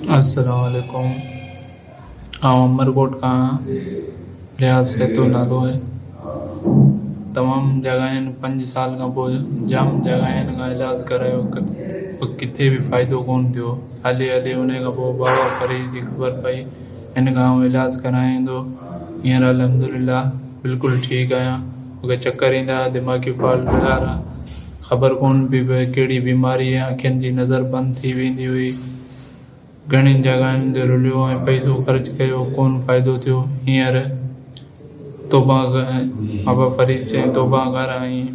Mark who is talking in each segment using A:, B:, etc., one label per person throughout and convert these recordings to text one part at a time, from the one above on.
A: अस्सलाम वालेकुम। आउं अमरकोट खां रियाज़ सेतो नालो आहे। तमामु जॻह आहिनि, 5 साल खां पोइ जाम जॻह आहिनि खां इलाजु करायो, किथे बि फ़ाइदो कोन थियो। हले हले उन खां पोइ बाबा फरीद जी ख़बर पई, हिन खां इलाजु कराईंदो। हींअर अल्हम्दुलिल्लाह बिल्कुलु ठीकु आहियां। मूंखे चकर ईंदा, दिमाग़ी फॉल्ट ॿुधारा, ख़बर कोन पई पए कहिड़ी बीमारी आहे। अखियुनि जी नज़र बंदि थी वेंदी हुई। घणियुनि जॻहियुनि ते रुलियो ऐं पैसो ख़र्च कयो, कोन फ़ाइदो थियो। हींअर तौबा बाबा फरीद चई तौबा कर ऐं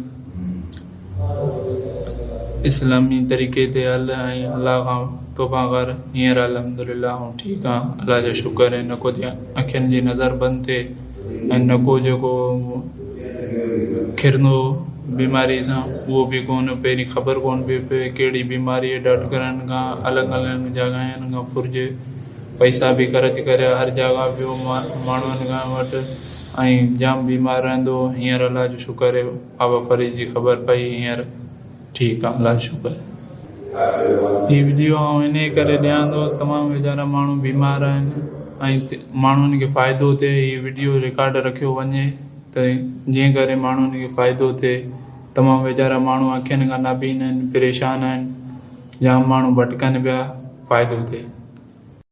A: इस्लामी तरीक़े ते हल ऐं अलाह खां तौबा कर। हींअर अल्हम्दुलिल्लाह आउं ठीकु आहियां, अलाह जो शुक्र आहे। न को अखियुनि जी नज़र बंदि थिए ऐं न को जेको खिरंदो बीमारी सां उहो बि कोन। पहिरीं ख़बर कोन पई पए कहिड़ी बीमारी आहे। डॉक्टरनि खां अलॻि अलॻि जॻहियुनि खां फुरिजे, पैसा बि ख़र्च करे हर जॻह वियो माण्हुनि खां वटि ऐं जाम बीमार रहंदो। हींअर अलाह जो शुक्र आहे, बाबा फरीद जी ख़बर पई, हींअर ठीकु आहे, अलाह जो शुक्र आहे। हीअ वीडियो आउं इन करे ॾियां थो, तमामु वीचारा माण्हू बीमार आहिनि ऐं माण्हुनि खे फ़ाइदो थिए। हीअ वीडियो रिकॉर्ड रखियो वञे त जीअं करे माण्हुनि खे फ़ाइदो थिए। तमामु वीचारा माण्हू अखियुनि खां नाबीन आहिनि, परेशान आहिनि, जाम माण्हू भटकनि पिया, फ़ाइदो थिए।